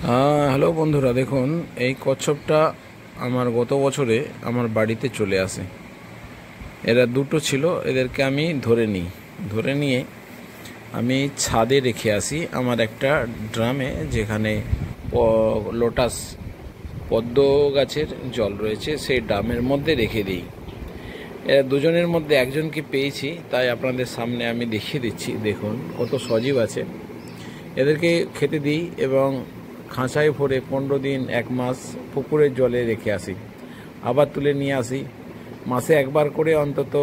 Hello বন্ধুরা, দেখুন এই কচ্ছপটা আমার গত বছরে আমার বাড়িতে চলে আসে। এরা দুটো ছিল, এদেরকে আমি ধরে নিয়ে আমি ছাদে রেখে আসি আমার একটা ড্রামে, যেখানে লোটাস পদ্ম গাছের জল রয়েছে, সেই ড্রামের মধ্যে রেখে দিই। এরা দুজনের মধ্যে একজনকে পেয়েছি, তাই আপনাদের সামনে আমি দেখিয়ে দিচ্ছি। দেখুন কত সজীব আছে। এদেরকে খেতে দিই এবং খাঁচায় ভরে 15 দিন 1 মাস পুকুরের জলে রেখে আসি, আবার তুলে নিয়ে আসি। মাসে একবার করে অন্তত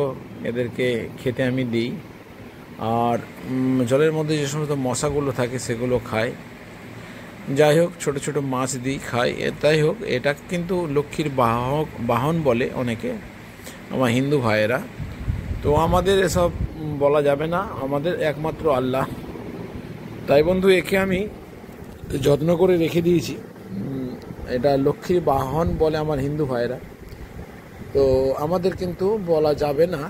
এদেরকে খেতে আমি দিই। আর জলের মধ্যে যে সমস্ত মশাগুলো থাকে সেগুলো খায়। যাই হোক, ছোট ছোট মাছ দিই, খায়। তাই হোক, এটা কিন্তু লক্ষ্মীর বাহন বলে অনেকে, আমার হিন্দু ভাইয়েরা। তো আমাদের এসব বলা যাবে না, আমাদের একমাত্র আল্লাহ। তাই বন্ধু, একে আমি যত্ন করে রেখে দিয়েছি। এটা লক্ষ্মীর বাহন বলে আমার হিন্দু ভাইয়েরা। তো আমাদের কিন্তু বলা যাবে না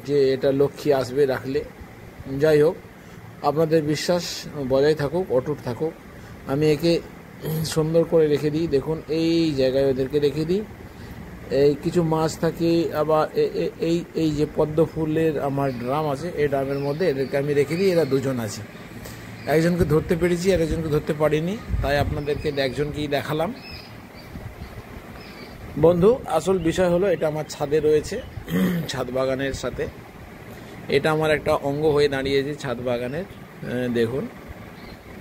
যে এটা লক্ষ্মী আসবে রাখলে। যাই হোক, আপনাদের বিশ্বাস বজায় থাকুক, অটুট থাকুক। আমি একে সুন্দর করে রেখে দিই। দেখুন এই জায়গায় ওদেরকে রেখে দিই। এই কিছু মাছ থাকে, আবার এই যে পদ্ম ফুলের আমার ড্রাম আছে, এই ড্রামের মধ্যে এদেরকে আমি রেখে দিই। এরা দুজন আছে, একজনকে ধরতে পেরেছি আর একজনকে ধরতে পারিনি, তাই আপনাদেরকে একজনকেই দেখালাম। বন্ধু, আসল বিষয় হলো এটা আমার ছাদে রয়েছে, ছাদ বাগানের সাথে এটা আমার একটা অঙ্গ হয়ে দাঁড়িয়েছে ছাদ বাগানের। দেখুন,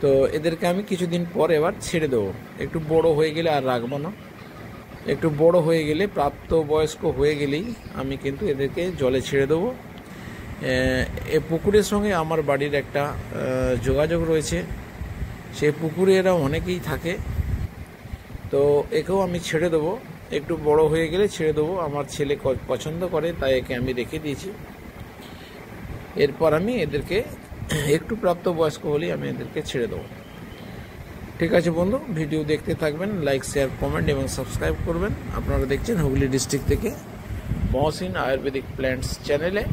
তো এদেরকে আমি কিছুদিন পর এবার ছেড়ে দেবো। একটু বড় হয়ে গেলে আর রাখবো না। একটু বড় হয়ে গেলে, প্রাপ্তবয়স্ক হয়ে গেলেই আমি কিন্তু এদেরকে জলে ছেড়ে দেবো। এ পুকুরের সঙ্গে আমার বাড়ির একটা যোগাযোগ রয়েছে, সেই পুকুরে এরা অনেকেই থাকে। তো একেও আমি ছেড়ে দেবো, একটু বড় হয়ে গেলে ছেড়ে দেবো। আমার ছেলে পছন্দ করে, তাই একে আমি রেখে দিয়েছি। এরপর আমি এদেরকে একটু প্রাপ্তবয়স্ক হলেই আমি এদেরকে ছেড়ে দেবো। ঠিক আছে বন্ধু, ভিডিও দেখতে থাকবেন, লাইক, শেয়ার, কমেন্ট এবং সাবস্ক্রাইব করবেন। আপনারা দেখছেন হুগলি ডিস্ট্রিক্ট থেকে মহসিন আয়ুর্বেদিক প্ল্যান্টস চ্যানেলে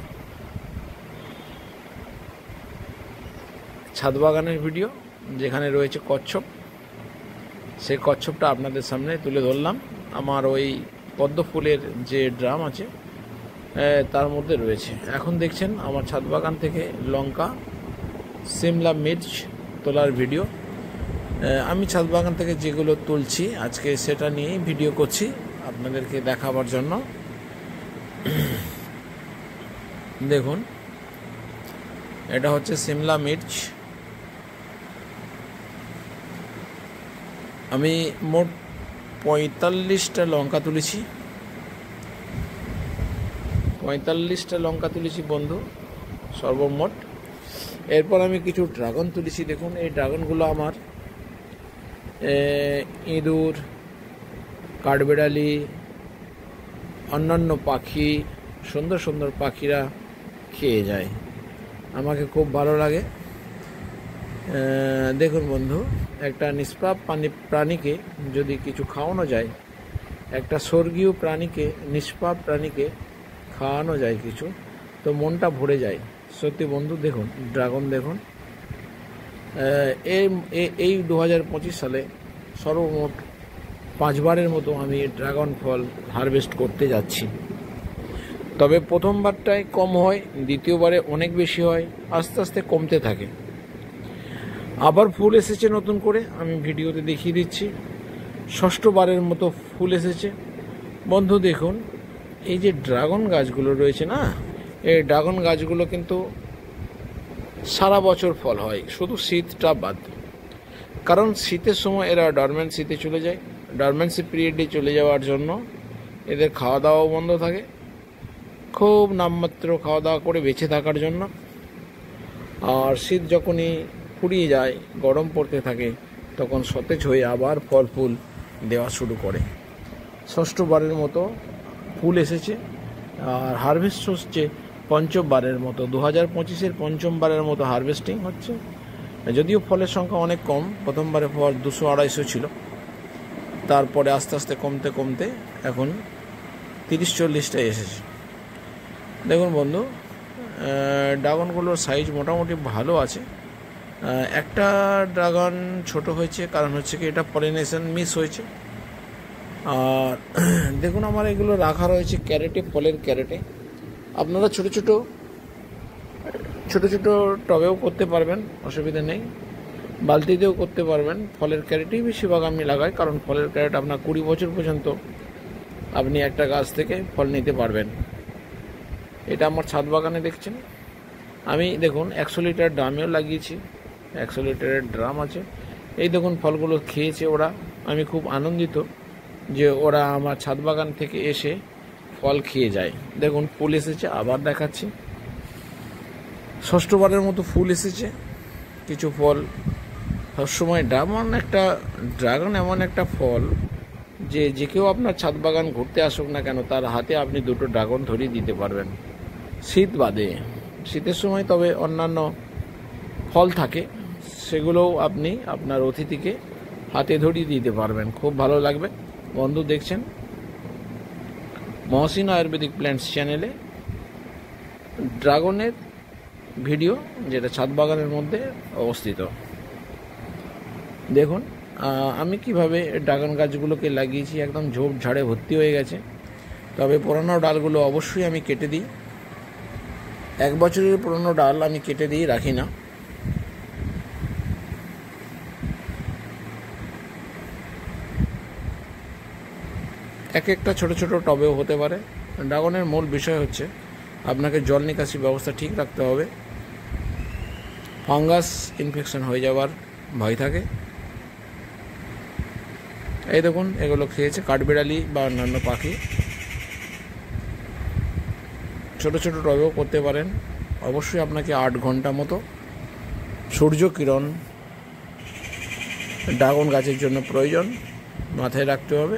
ছাদ বাগানের ভিডিও, যেখানে রয়েছে কচ্ছপ। সেই কচ্ছপটা আপনাদের সামনে তুলে ধরলাম। আমার ওই পদ্ম ফুলের যে ড্রাম আছে তার মধ্যে রয়েছে। এখন দেখছেন আমার ছাদ বাগান থেকে লঙ্কা, সিমলা মির্চ তোলার ভিডিও। আমি ছাদ বাগান থেকে যেগুলো তুলছি আজকে, সেটা নিয়েই ভিডিও করছি আপনাদেরকে দেখাবার জন্য। দেখুন, এটা হচ্ছে সিমলা মির্চ। আমি মোট 45টা লঙ্কা তুলেছি। 45টা লঙ্কা তুলেছি বন্ধু, সর্বমোট। এরপর আমি কিছু ড্রাগন তুলেছি। দেখুন, এই ড্রাগনগুলো আমার ইঁদুর, কাঠবেড়ালি, অন্যান্য পাখি, সুন্দর সুন্দর পাখিরা খেয়ে যায়। আমাকে খুব ভালো লাগে। দেখুন বন্ধু, একটা নিষ্পাপ প্রাণীকে যদি কিছু খাওয়ানো যায়, একটা স্বর্গীয় প্রাণীকে, নিষ্পাপ প্রাণীকে খাওয়ানো যায় কিছু, তো মনটা ভরে যায় সত্যি বন্ধু। দেখুন ড্রাগন, দেখুন এই 2025 সালে সর্বমোট 5বারের মতো আমি ড্রাগন ফল হারভেস্ট করতে যাচ্ছি। তবে প্রথমবারটায় কম হয়, দ্বিতীয়বারে অনেক বেশি হয়, আস্তে আস্তে কমতে থাকে। আবার ফুল এসেছে নতুন করে, আমি ভিডিওতে দেখিয়ে দিচ্ছি। 6ঠবারের মতো ফুল এসেছে বন্ধু। দেখুন, এই যে ড্রাগন গাছগুলো রয়েছে না, এই ড্রাগন গাছগুলো কিন্তু সারা বছর ফল হয়, শুধু শীতটা বাদ। কারণ শীতের সময় এরা ডরমেন্সিতে চলে যায়। ডরমেন্সি পিরিয়ডে চলে যাওয়ার জন্য এদের খাওয়া দাওয়াও বন্ধ থাকে, খুব নামমাত্র খাওয়া দাওয়া করে বেঁচে থাকার জন্য। আর শীত যখনই ফুরিয়ে যায়, গরম পড়তে থাকে, তখন সতেজ হয়ে আবার ফল ফুল দেওয়া শুরু করে। 6ঠবারের মতো ফুল এসেছে, আর হারভেস্ট হচ্ছে 5মবারের মতো। 2025-এর 5মবারের মতো হারভেস্টিং হচ্ছে। যদিও ফলের সংখ্যা অনেক কম, প্রথমবারে ফল 200-250 ছিল, তারপরে আস্তে আস্তে কমতে কমতে এখন 30-40টা এসেছে। দেখুন বন্ধু, ড্রাগনগুলোর সাইজ মোটামুটি ভালো আছে। একটা ড্রাগন ছোট হয়েছে, কারণ হচ্ছে কি এটা পলিনেশন মিস হয়েছে। আর দেখুন আমার এগুলো রাখা রয়েছে ক্যারেটে, ফলের ক্যারেটে। আপনারা ছোট ছোট টবেও করতে পারবেন, অসুবিধা নেই, বালতিতেও করতে পারবেন। ফলের ক্যারেটেই বেশিরভাগ আমি লাগাই, কারণ ফলের ক্যারেট আপনার 20 বছর পর্যন্ত আপনি একটা গাছ থেকে ফল নিতে পারবেন। এটা আমার ছাদ বাগানে দেখছেন। আমি দেখুন 100 লিটার ড্রামেও লাগিয়েছি, 100 লিটারের ড্রাম আছে। এই দেখুন ফলগুলো খেয়েছে ওরা। আমি খুব আনন্দিত যে ওরা আমার ছাদ বাগান থেকে এসে ফল খেয়ে যায়। দেখুন ফুল এসেছে, আবার দেখাচ্ছি, ষষ্ঠবারের মতো ফুল এসেছে। কিছু ফল সবসময় ড্রাগন এমন একটা ফল যে কেউ আপনার ছাদ বাগান ঘুরতে আসুক না কেন, তার হাতে আপনি 2টো ড্রাগন ধরিয়ে দিতে পারবেন, শীত বাদে। শীতের সময় তবে অন্যান্য ফল থাকে, সেগুলোও আপনি আপনার অতিথিকে হাতে ধরিয়ে দিতে পারবেন, খুব ভালো লাগবে। বন্ধু দেখছেন মহসিন আয়ুর্বেদিক প্ল্যান্টস চ্যানেলে ড্রাগনের ভিডিও, যেটা ছাদ বাগানের মধ্যে অবস্থিত। দেখুন আমি কিভাবে ড্রাগন গাছগুলোকে লাগিয়েছি, একদম ঝোপ ঝাড়ে ভর্তি হয়ে গেছে। তবে পুরনো ডালগুলো অবশ্যই আমি কেটে দিই। 1 বছরের পুরনো ডাল আমি কেটে দিই, রাখি না। একটা ছোট ছোট টবেও হতে পারে। ড্রাগনের মূল বিষয় হচ্ছে আপনাকে জল নিকাশি ব্যবস্থা ঠিক রাখতে হবে। ফাঙ্গাস ইনফেকশন হয়ে যাওয়ার ভয় থাকে। এই দেখুন এগুলো খেয়েছে কাঠবিড়ালি বা অন্যান্য পাখি। ছোট ছোট টবেও করতে পারেন। অবশ্যই আপনাকে 8 ঘন্টা মতো সূর্য কিরণ ড্রাগন গাছের জন্য প্রয়োজন, মাথায় রাখতে হবে।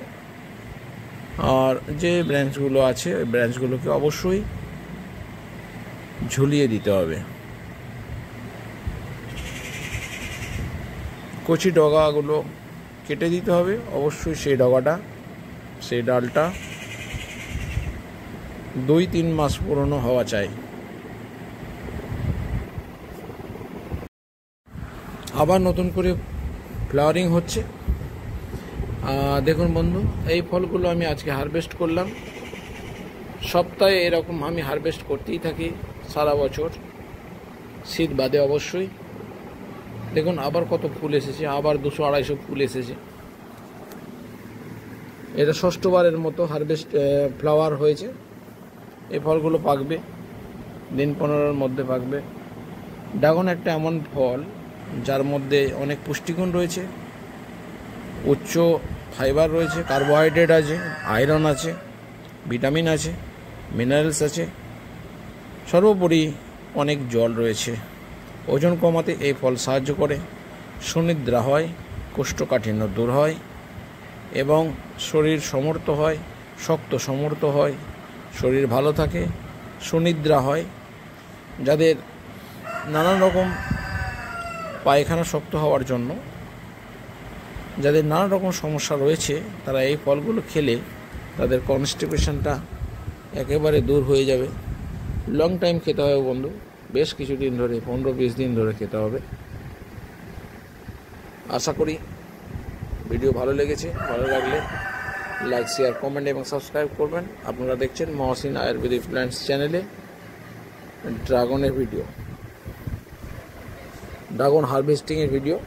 আর যে ব্রাঞ্চগুলো আছে ওই ব্রাঞ্চগুলোকে অবশ্যই ঝুলিয়ে দিতে হবে। কচি ডগাগুলো কেটে দিতে হবে অবশ্যই। সেই ডালটা 2-3 মাস পুরনো হওয়া চাই। আবার নতুন করে ফ্লাওয়ারিং হচ্ছে। দেখুন বন্ধু, এই ফলগুলো আমি আজকে হারভেস্ট করলাম। সপ্তাহে এরকম আমি হারভেস্ট করতেই থাকি সারা বছর, শীত বাদে অবশ্যই। দেখুন আবার কত ফুল এসেছে, আবার 200-250 ফুল এসেছে। এটা ষষ্ঠবারের মতো ফ্লাওয়ার হয়েছে। এই ফলগুলো পাকবে দিন 15-র মধ্যে পাকবে। ড্রাগন একটা এমন ফল যার মধ্যে অনেক পুষ্টিগুণ রয়েছে, উচ্চ ফাইবার রয়েছে, কার্বোহাইড্রেট আছে, আয়রন আছে, ভিটামিন আছে, মিনারেলস আছে, সর্বোপরি অনেক জল রয়েছে। ওজন কমাতে এই ফল সাহায্য করে, সুনিদ্রা হয়, কোষ্ঠকাঠিন্য দূর হয় এবং শরীর সমর্থ হয়, শক্ত সমর্থ হয়, শরীর ভালো থাকে, সুনিদ্রা হয়। যাদের নানান রকম পায়খানা শক্ত হওয়ার জন্য যাদের নানা রকম সমস্যা রয়েছে, তারা এই ফলগুলো খেলে তাদের কনস্টিপেশনটা একেবারে দূর হয়ে যাবে। লং টাইম খেতে হবে বন্ধু, বেশ কিছুদিন ধরে, 15-20 দিন ধরে খেতে হবে। আশা করি ভিডিও ভালো লেগেছে। ভালো লাগলে লাইক, শেয়ার, কমেন্ট এবং সাবস্ক্রাইব করবেন। আপনারা দেখছেন মহসিন আয়ুর্বেদিক প্ল্যান্টস চ্যানেলে ড্রাগনের ভিডিও, ড্রাগন হারভেস্টিংয়ের ভিডিও।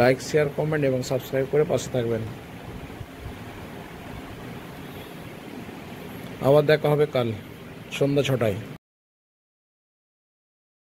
লাইক, শেয়ার, কমেন্ট এবং সাবস্ক্রাইব করে পাশে থাকবেন। আবার দেখা হবে কাল সন্ধ্যা 6টায়।